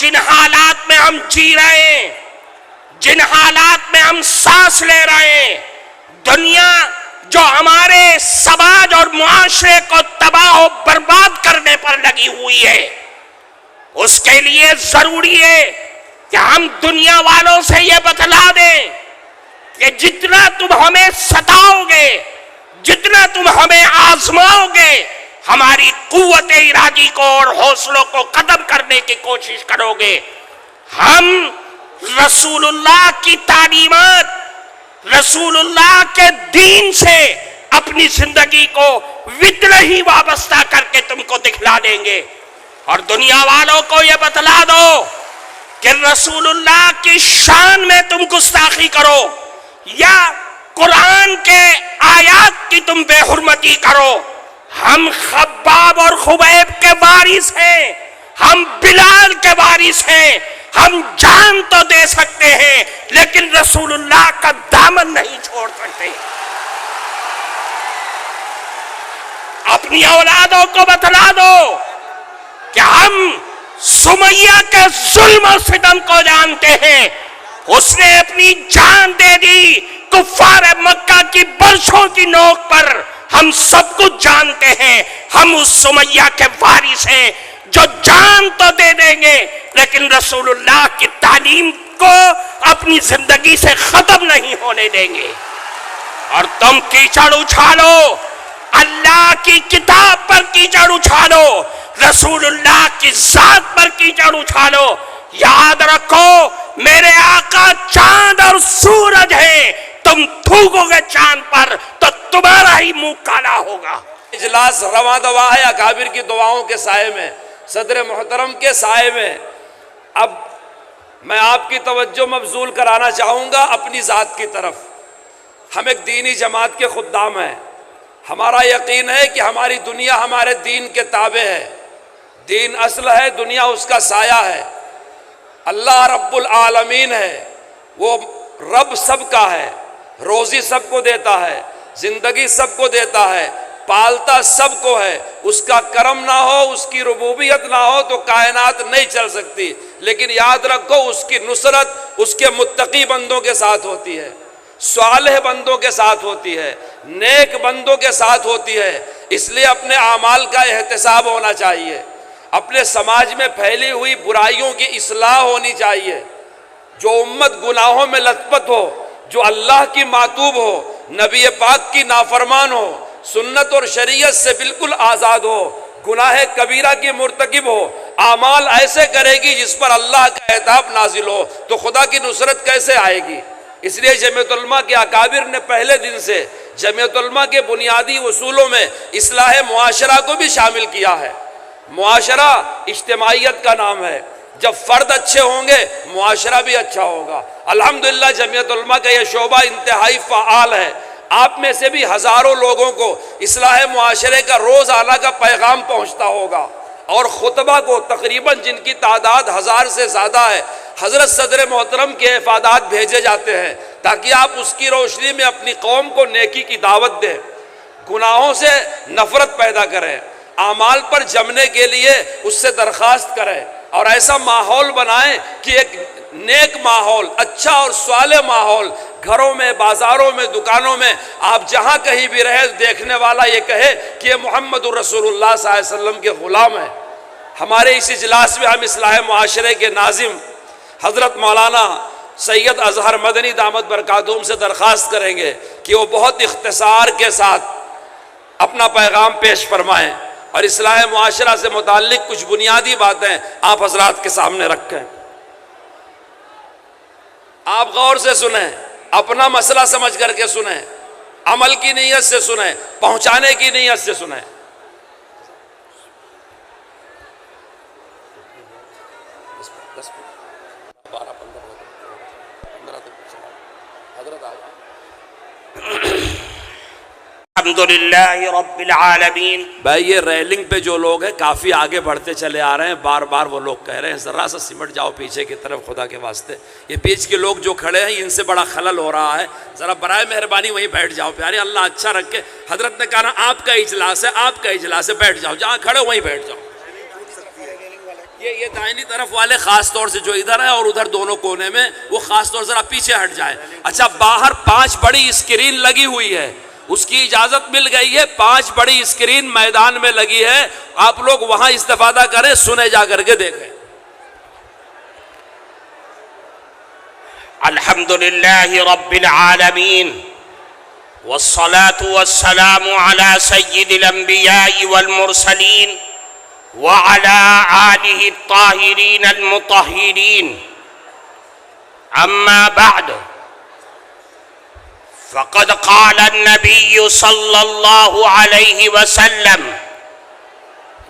جن حالات میں ہم جی رہے ہیں، جن حالات میں ہم سانس لے رہے ہیں، دنیا جو ہمارے سماج اور معاشرے کو تباہ و برباد کرنے پر لگی ہوئی ہے، اس کے لیے ضروری ہے کہ ہم دنیا والوں سے یہ بتلا دیں کہ جتنا تم ہمیں ستاؤ گے، جتنا تم ہمیں آزماؤ گے، ہماری قوت ارادی کو اور حوصلوں کو ختم کرنے کی کوشش کرو گے، ہم رسول اللہ کی تعلیمات، رسول اللہ کے دین سے اپنی زندگی کو وطر ہی وابستہ کر کے تم کو دکھلا دیں گے۔ اور دنیا والوں کو یہ بتلا دو کہ رسول اللہ کی شان میں تم گستاخی کرو یا قرآن کے آیات کی تم بے حرمتی کرو، ہم خباب اور خبیب کے وارث ہیں، ہم بلال کے وارث ہیں، ہم جان تو دے سکتے ہیں لیکن رسول اللہ کا دامن نہیں چھوڑ سکتے۔ اپنی اولادوں کو بتلا دو کہ ہم سمیہ کے ظلم و ستم کو جانتے ہیں، اس نے اپنی جان دے دی کفار مکہ کی برسوں کی نوک پر، ہم سب کچھ جانتے ہیں، ہم اس سمیہ کے وارث ہیں جو جان تو دے دیں گے لیکن رسول اللہ کی تعلیم کو اپنی زندگی سے ختم نہیں ہونے دیں گے۔ اور تم کیچڑ اچھالو، اللہ کی کتاب پر کیچڑ اچھالو، رسول اللہ کی ذات پر کیچڑ اچھالو، یاد رکھو میرے آقا چاند اور سورج ہیں، تم تھوکو گے چاند پر تو تمہارا ہی منہ کالا ہوگا۔ اجلاس رواں دوا ہے اکابر کی دعاؤں کے سائے میں، صدر محترم کے سائے میں۔ اب میں آپ کی توجہ مبذول کرانا چاہوں گا اپنی ذات کی طرف۔ ہم ایک دینی جماعت کے خدام ہیں، ہمارا یقین ہے کہ ہماری دنیا ہمارے دین کے تابع ہے، دین اصل ہے، دنیا اس کا سایہ ہے۔ اللہ رب العالمین ہے، وہ رب سب کا ہے، روزی سب کو دیتا ہے، زندگی سب کو دیتا ہے، پالتا سب کو ہے۔ اس کا کرم نہ ہو، اس کی ربوبیت نہ ہو تو کائنات نہیں چل سکتی۔ لیکن یاد رکھو اس کی نصرت اس کے متقی بندوں کے ساتھ ہوتی ہے، صالح بندوں کے ساتھ ہوتی ہے، نیک بندوں کے ساتھ ہوتی ہے۔ اس لیے اپنے اعمال کا احتساب ہونا چاہیے، اپنے سماج میں پھیلی ہوئی برائیوں کی اصلاح ہونی چاہیے۔ جو امت گناہوں میں لت پت ہو، جو اللہ کی معتوب ہو، نبی پاک کی نافرمان ہو، سنت اور شریعت سے بالکل آزاد ہو، گناہ کبیرہ کی مرتکب ہو، اعمال ایسے کرے گی جس پر اللہ کا عتاب نازل ہو، تو خدا کی نصرت کیسے آئے گی؟ اس لیے جمعیت علماء کے اکابر نے پہلے دن سے جمعیت علماء کے بنیادی اصولوں میں اصلاح معاشرہ کو بھی شامل کیا ہے۔ معاشرہ اجتماعیت کا نام ہے، جب فرد اچھے ہوں گے معاشرہ بھی اچھا ہوگا۔ الحمدللہ جمعیت علماء کا یہ شعبہ انتہائی فعال ہے، آپ میں سے بھی ہزاروں لوگوں کو اصلاح معاشرے کا روزانہ کا پیغام پہنچتا ہوگا، اور خطبہ کو تقریباً جن کی تعداد 1000 سے زیادہ ہے، حضرت صدر محترم کے افادات بھیجے جاتے ہیں تاکہ آپ اس کی روشنی میں اپنی قوم کو نیکی کی دعوت دیں، گناہوں سے نفرت پیدا کریں، اعمال پر جمنے کے لیے اس سے درخواست کریں، اور ایسا ماحول بنائیں کہ ایک نیک ماحول، اچھا اور صالح ماحول، گھروں میں، بازاروں میں، دکانوں میں، آپ جہاں کہیں بھی رہے دیکھنے والا یہ کہے کہ یہ محمد الرسول اللہ صلی اللہ علیہ وسلم کے غلام ہیں۔ ہمارے اس اجلاس میں ہم اصلاح معاشرے کے ناظم حضرت مولانا سید اظہر مدنی دامت برکاتہم سے درخواست کریں گے کہ وہ بہت اختصار کے ساتھ اپنا پیغام پیش فرمائیں اور اصلاح معاشرہ سے متعلق کچھ بنیادی باتیں آپ حضرات کے سامنے رکھیں۔ آپ غور سے سنیں، اپنا مسئلہ سمجھ کر کے سنیں، عمل کی نیت سے سنیں، پہنچانے کی نیت سے سنیں۔ الحمدللہ رب العالمین۔ بھائی یہ ریلنگ پہ جو لوگ ہیں کافی آگے بڑھتے چلے آ رہے ہیں، بار بار وہ لوگ کہہ رہے ہیں ذرا سا سمٹ جاؤ پیچھے کی طرف خدا کے واسطے۔ یہ بیچ کے لوگ جو کھڑے ہیں ان سے بڑا خلل ہو رہا ہے، ذرا برائے مہربانی وہیں بیٹھ جاؤ پیارے، اللہ اچھا رکھے۔ حضرت نے کہا نا آپ کا اجلاس ہے، آپ کا اجلاس ہے، بیٹھ جاؤ، جہاں کھڑے وہیں بیٹھ جاؤ۔ یہ دائنی طرف والے خاص طور سے جو ادھر ہے اور ادھر دونوں کونے میں، وہ خاص طور ذرا پیچھے ہٹ جائے. اچھا، باہر 5 بڑی اسکرین لگی ہوئی ہے، اس کی اجازت مل گئی ہے. 5 بڑی اسکرین میدان میں لگی ہے، آپ لوگ وہاں استفادہ کریں، سنے جا کر کے دیکھیں. الحمدللہ رب العالمین والصلاة والسلام على سید الانبیاء والمرسلین وعلى آلہ الطاہرین المطہرین. اما بعد، فقد قال النبی صلی اللہ علیہ وسلم: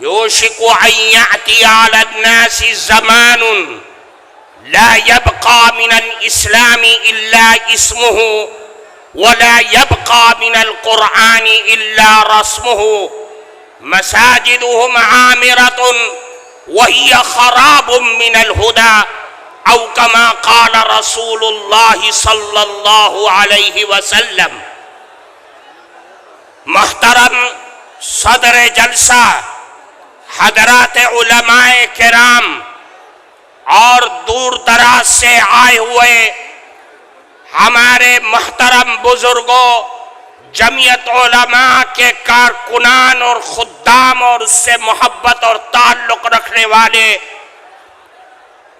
یوشک ان یأتی علی الناس زمان لا يبقى من الإسلام إلا اسمه ولا يبقى من القرآن إلا رسمه مساجدهم عامرة وهي خراب من الهدى أو كما قال رسول الله صلى الله عليه وسلم. محترم صدر جلسہ، حضرات علماء کرام اور دور دراز سے آئے ہوئے ہمارے محترم بزرگوں، جمعیت علماء کے کارکنان اور خدام اور اس سے محبت اور تعلق رکھنے والے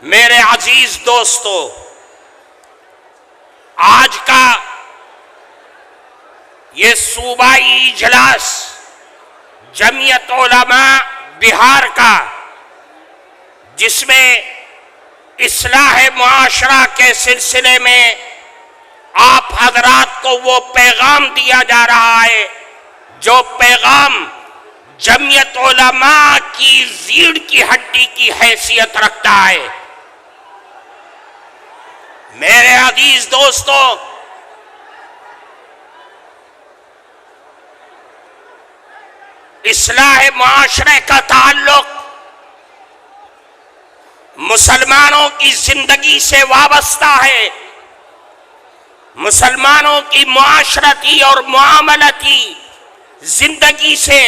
میرے عزیز دوستو، آج کا یہ صوبائی اجلاس جمعیت علماء بہار کا، جس میں اصلاح معاشرہ کے سلسلے میں آپ حضرات کو وہ پیغام دیا جا رہا ہے جو پیغام جمعیت علماء کی ریڑھ کی ہڈی کی حیثیت رکھتا ہے. میرے عزیز دوستو، اصلاح معاشرے کا تعلق مسلمانوں کی زندگی سے وابستہ ہے، مسلمانوں کی معاشرتی اور معاملتی زندگی سے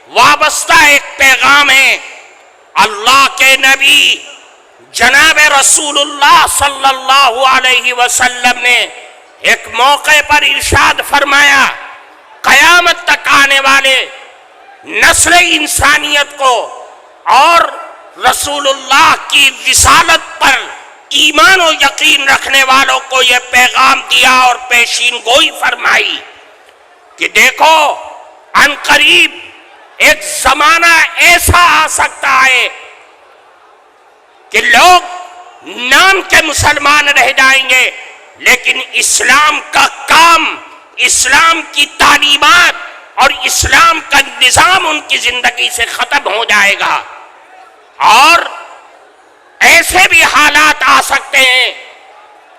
وابستہ ایک پیغام ہے. اللہ کے نبی جناب رسول اللہ صلی اللہ علیہ وسلم نے ایک موقع پر ارشاد فرمایا، قیامت تک آنے والے نسل انسانیت کو اور رسول اللہ کی رسالت پر ایمان و یقین رکھنے والوں کو یہ پیغام دیا اور پیشین گوئی فرمائی کہ دیکھو، ان قریب ایک زمانہ ایسا آ سکتا ہے کہ لوگ نام کے مسلمان رہ جائیں گے، لیکن اسلام کا کام، اسلام کی تعلیمات اور اسلام کا نظام ان کی زندگی سے ختم ہو جائے گا. اور ایسے بھی حالات آ سکتے ہیں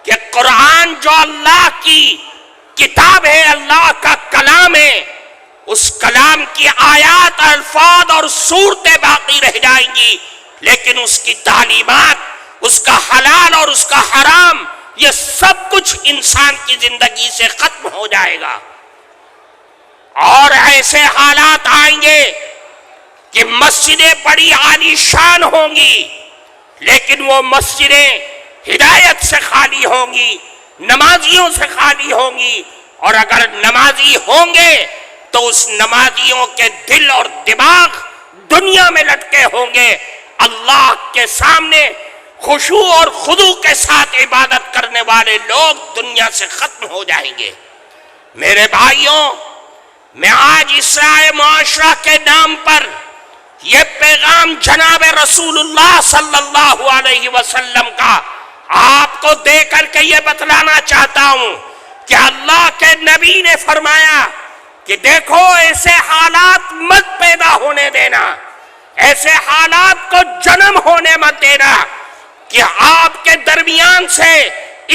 کہ قرآن جو اللہ کی کتاب ہے، اللہ کا کلام ہے، اس کلام کی آیات، الفاظ اور صورتیں باقی رہ جائیں گی، لیکن اس کی تعلیمات، اس کا حلال اور اس کا حرام، یہ سب کچھ انسان کی زندگی سے ختم ہو جائے گا. اور ایسے حالات آئیں گے کہ مسجدیں بڑی عالی شان ہوں گی، لیکن وہ مسجدیں ہدایت سے خالی ہوں گی، نمازیوں سے خالی ہوں گی. اور اگر نمازی ہوں گے تو اس نمازیوں کے دل اور دماغ دنیا میں لٹکے ہوں گے. اللہ کے سامنے خشوع اور خضوع کے ساتھ عبادت کرنے والے لوگ دنیا سے ختم ہو جائیں گے. میرے بھائیوں، میں آج اصلاح معاشرہ کے نام پر یہ پیغام جناب رسول اللہ صلی اللہ علیہ وسلم کا آپ کو دے کر کے یہ بتلانا چاہتا ہوں کہ اللہ کے نبی نے فرمایا کہ دیکھو، ایسے حالات مت پیدا ہونے دینا، ایسے حالات کو جنم ہونے مت دینا کہ آپ کے درمیان سے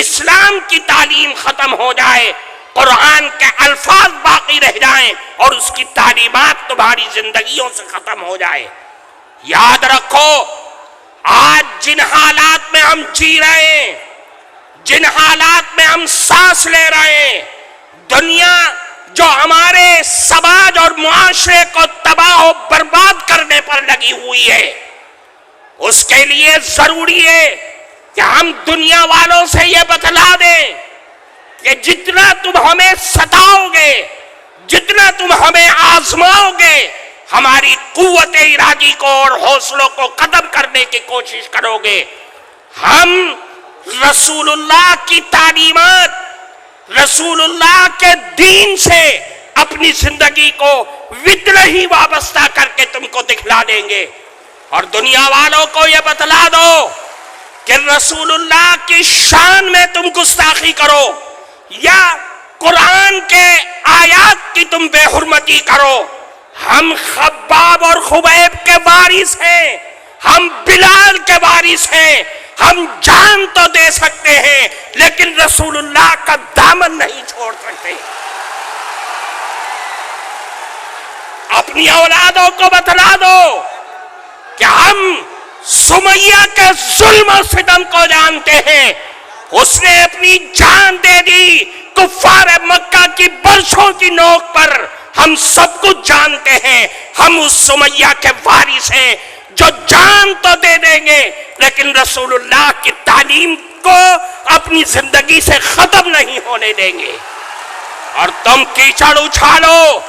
اسلام کی تعلیم ختم ہو جائے، قرآن کے الفاظ باقی رہ جائیں اور اس کی تعلیمات تمہاری زندگیوں سے ختم ہو جائے. یاد رکھو، آج جن حالات میں ہم جی رہے ہیں، جن حالات میں ہم سانس لے رہے ہیں، دنیا جو ہمارے سماج اور معاشرے کو تباہ و برباد کرنے پر لگی ہوئی ہے، اس کے لیے ضروری ہے کہ ہم دنیا والوں سے یہ بتلا دیں کہ جتنا تم ہمیں ستاؤ گے، جتنا تم ہمیں آزماؤ گے، ہماری قوت ارادی کو اور حوصلوں کو ختم کرنے کی کوشش کرو گے، ہم رسول اللہ کی تعلیمات، رسول اللہ کے دین سے اپنی زندگی کو وطن ہی وابستہ کر کے تم کو دکھلا دیں گے۔ اور دنیا والوں کو یہ بتلا دو کہ رسول اللہ کی شان میں تم گستاخی کرو یا قرآن کے آیات کی تم بے حرمتی کرو، ہم خباب اور خبیب کے وارث ہیں، ہم بلال کے وارث ہیں، ہم جان تو دے سکتے ہیں لیکن رسول اللہ کا دامن نہیں چھوڑ سکتے۔ اپنی اولادوں کو بتلا دو کہ ہم سمیہ کے ظلم و ستم کو جانتے ہیں، اس نے اپنی جان دے دی کفار مکہ کی برسوں کی نوک پر، ہم سب کچھ جانتے ہیں، ہم اس سمیہ کے وارث ہیں جو جان تو دے دیں گے لیکن رسول اللہ کی تعلیم کو اپنی زندگی سے ختم نہیں ہونے دیں گے۔ اور تم کیچڑ اچھالو،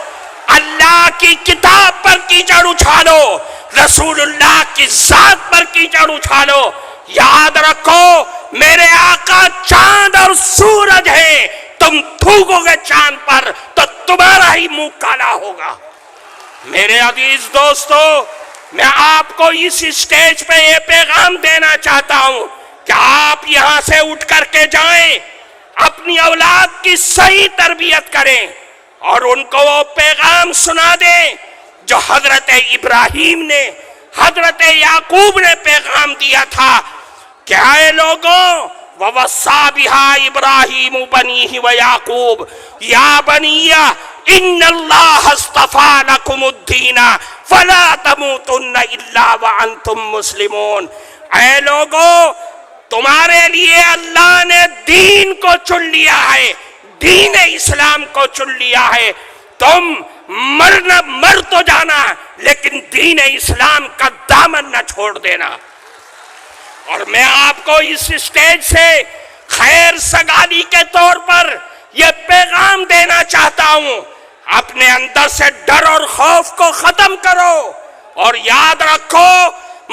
اللہ کی کتاب پر کیچڑ اچھالو، رسول اللہ کی ذات پر کیچڑ اچھالو، یاد رکھو میرے آقا چاند اور سورج ہیں، تم تھوکو گے چاند پر تو تمہارا ہی منہ کالا ہوگا۔ میرے عزیز دوستو، میں آپ کو اس اسٹیج پہ یہ پیغام دینا چاہتا ہوں کہ آپ یہاں سے اٹھ کر کے جائیں، اپنی اولاد کی صحیح تربیت کریں اور ان کو وہ پیغام سنا دیں جو حضرت ابراہیم نے، حضرت یعقوب نے پیغام دیا تھا کہ اے لوگوں، وَوَصَّى بِهَا إِبْرَاهِيمُ بَنِيهِ وَيَعْقُوبُ يَا بَنِيَّ إِنَّ اللَّهَ اصْطَفَىٰ لَكُمُ الدِّينَ فَلَا تَمُوتُنَّ إِلَّا وَأَنْتُمْ مُسْلِمُونَ۔ اے لوگوں، تمہارے لیے اللہ نے دین کو چن لیا ہے، دین اسلام کو چن لیا ہے، تم مر تو جانا لیکن دین اسلام کا دامن نہ چھوڑ دینا۔ اور میں آپ کو اس اسٹیج سے خیر سگالی کے طور پر یہ پیغام دینا چاہتا ہوں، اپنے اندر سے ڈر اور خوف کو ختم کرو اور یاد رکھو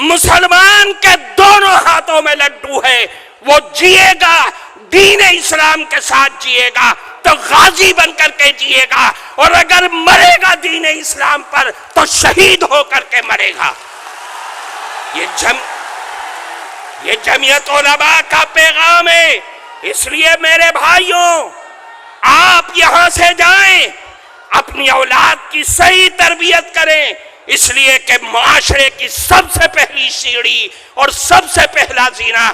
مسلمان کے دونوں ہاتھوں میں لڈو ہے، وہ جیے گا دین اسلام کے ساتھ جیے گا تو غازی بن کر کے جیے گا، اور اگر مرے گا دین اسلام پر تو شہید ہو کر کے مرے گا۔ یہ جمعیت علماء کا پیغام ہے، اس لیے میرے بھائیوں آپ یہاں سے جائیں، اپنی اولاد کی صحیح تربیت کریں، اس لیے کہ معاشرے کی سب سے پہلی سیڑھی اور سب سے پہلا زینہ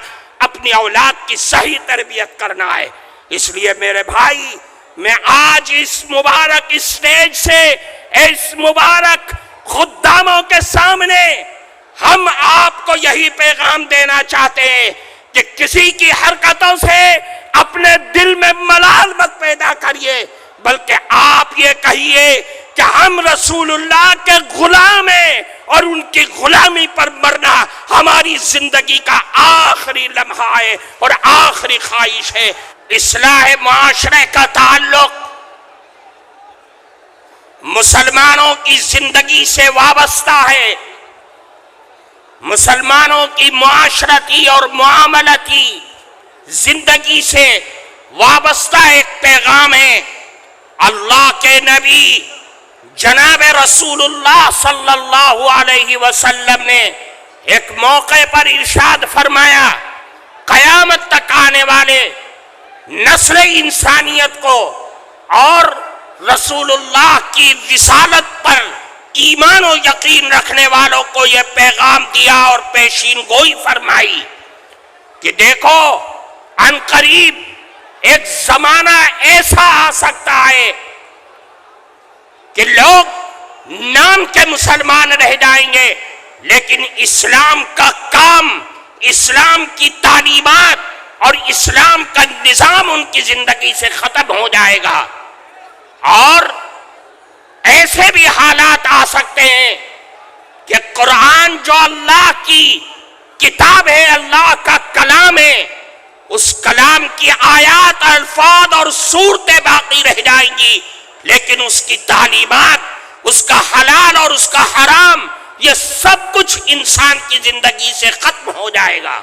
اپنی اولاد کی صحیح تربیت کرنا ہے۔ اس لیے میرے بھائی، میں آج اس مبارک اسٹیج سے اس مبارک خداموں کے سامنے ہم آپ کو یہی پیغام دینا چاہتے ہیں کہ کسی کی حرکتوں سے اپنے دل میں ملال مت پیدا کریے، بلکہ آپ یہ کہیے کہ ہم رسول اللہ کے غلام ہیں اور ان کی غلامی پر مرنا ہماری زندگی کا آخری لمحہ ہے اور آخری خواہش ہے۔ اصلاح معاشرے کا تعلق مسلمانوں کی زندگی سے وابستہ ہے، مسلمانوں کی معاشرتی اور معاملتی زندگی سے وابستہ ایک پیغام ہے۔ اللہ کے نبی جناب رسول اللہ صلی اللہ علیہ وسلم نے ایک موقع پر ارشاد فرمایا، قیامت تک آنے والے نسل انسانیت کو اور رسول اللہ کی رسالت پر ایمان و یقین رکھنے والوں کو یہ پیغام دیا اور پیشین گوئی فرمائی کہ دیکھو ان قریب ایک زمانہ ایسا آ سکتا ہے کہ لوگ نام کے مسلمان رہ جائیں گے لیکن اسلام کا کام، اسلام کی تعلیمات اور اسلام کا نظام ان کی زندگی سے ختم ہو جائے گا، اور ایسے بھی حالات آ سکتے ہیں کہ قرآن جو اللہ کی کتاب ہے، اللہ کا کلام ہے، اس کلام کی آیات، الفاظ اور صورتیں باقی رہ جائیں گی، لیکن اس کی تعلیمات، اس کا حلال اور اس کا حرام، یہ سب کچھ انسان کی زندگی سے ختم ہو جائے گا۔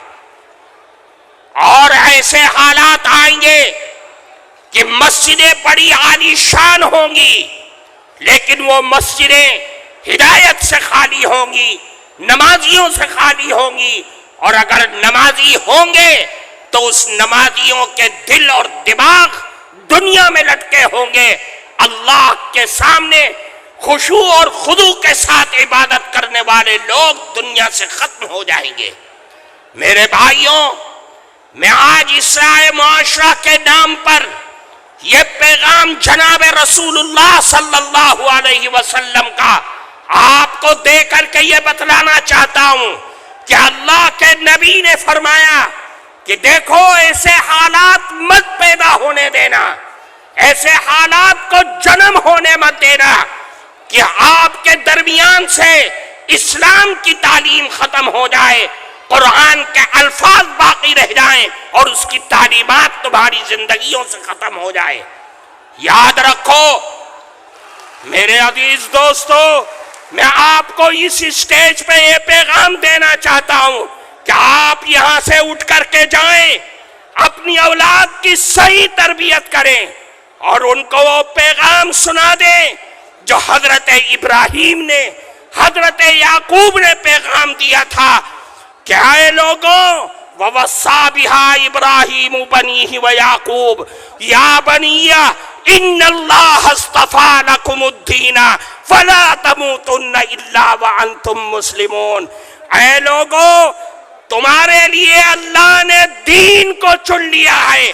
اور ایسے حالات آئیں گے کہ مسجدیں بڑی عالی شان ہوں گی، لیکن وہ مسجدیں ہدایت سے خالی ہوں گی، نمازیوں سے خالی ہوں گی، اور اگر نمازی ہوں گے تو اس نمازیوں کے دل اور دماغ دنیا میں لٹکے ہوں گے، اللہ کے سامنے خشوع اور خضوع کے ساتھ عبادت کرنے والے لوگ دنیا سے ختم ہو جائیں گے۔ میرے بھائیوں، میں آج اصلاح معاشرہ کے نام پر یہ پیغام جناب رسول اللہ صلی اللہ علیہ وسلم کا آپ کو دے کر کے یہ بتلانا چاہتا ہوں کہ اللہ کے نبی نے فرمایا کہ دیکھو، ایسے حالات مت پیدا ہونے دینا، ایسے حالات کو جنم ہونے مت دینا کہ آپ کے درمیان سے اسلام کی تعلیم ختم ہو جائے، قرآن کے الفاظ باقی رہ جائیں اور اس کی تعلیمات تمہاری زندگیوں سے ختم ہو جائے۔ یاد رکھو میرے عزیز دوستو، میں آپ کو اس اسٹیج پہ یہ پیغام دینا چاہتا ہوں کہ آپ یہاں سے اٹھ کر کے جائیں، اپنی اولاد کی صحیح تربیت کریں اور ان کو وہ پیغام سنا دیں جو حضرت ابراہیم نے، حضرت یعقوب نے پیغام دیا تھا کہ اے لوگوں، وَوَصَّىٰ بِهَا إِبْرَاهِيمُ بَنِيهِ وَيَعْقُوبُ يَا بَنِيَّ إِنَّ اللَّهَ اصْطَفَىٰ لَكُمُ الدِّينَ فَلَا تَمُوتُنَّ إِلَّا وَأَنْتُمْ مُسْلِمُونَ۔ اے لوگوں، تمہارے لیے اللہ نے دین کو چن لیا ہے،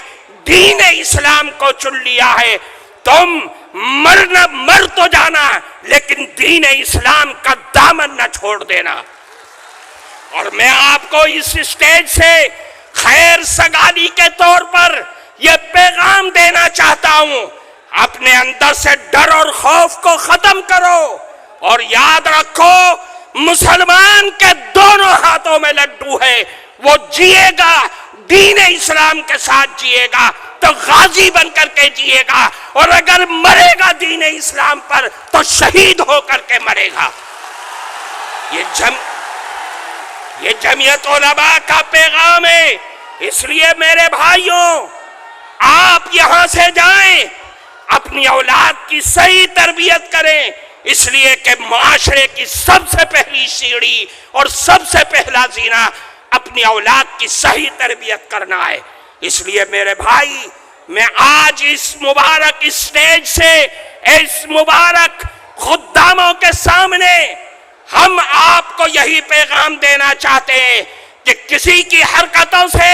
دین اسلام کو چن لیا ہے، تم مر تو جانا لیکن دین اسلام کا دامن نہ چھوڑ دینا۔ اور میں آپ کو اس اسٹیج سے خیر سگالی کے طور پر یہ پیغام دینا چاہتا ہوں، اپنے اندر سے ڈر اور خوف کو ختم کرو اور یاد رکھو، مسلمان کے دونوں ہاتھوں میں لڈو ہے، وہ جیے گا دین اسلام کے ساتھ جیے گا تو غازی بن کر کے جیے گا، اور اگر مرے گا دین اسلام پر تو شہید ہو کر کے مرے گا۔ یہ جمعیت علماء کا پیغام ہے، اس لیے میرے بھائیوں، آپ یہاں سے جائیں، اپنی اولاد کی صحیح تربیت کریں، اس لیے کہ معاشرے کی سب سے پہلی سیڑھی اور سب سے پہلا زینہ اپنی اولاد کی صحیح تربیت کرنا ہے۔ اس لیے میرے بھائی، میں آج اس مبارک اسٹیج سے اس مبارک خداموں کے سامنے ہم آپ کو یہی پیغام دینا چاہتے ہیں کہ کسی کی حرکتوں سے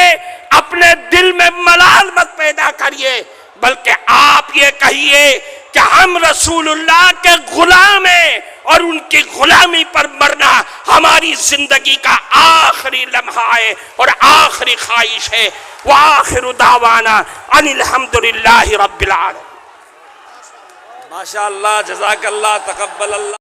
اپنے دل میں ملال مت پیدا کریے، بلکہ آپ یہ کہیے کہ ہم رسول اللہ کے غلام ہیں اور ان کی غلامی پر مرنا ہماری زندگی کا آخری لمحہ ہے اور آخری خواہش ہے۔ وآخر دعوانا ان الحمدللہ رب العالمین۔ ماشاءاللہ، جزاک اللہ، تقبل اللہ۔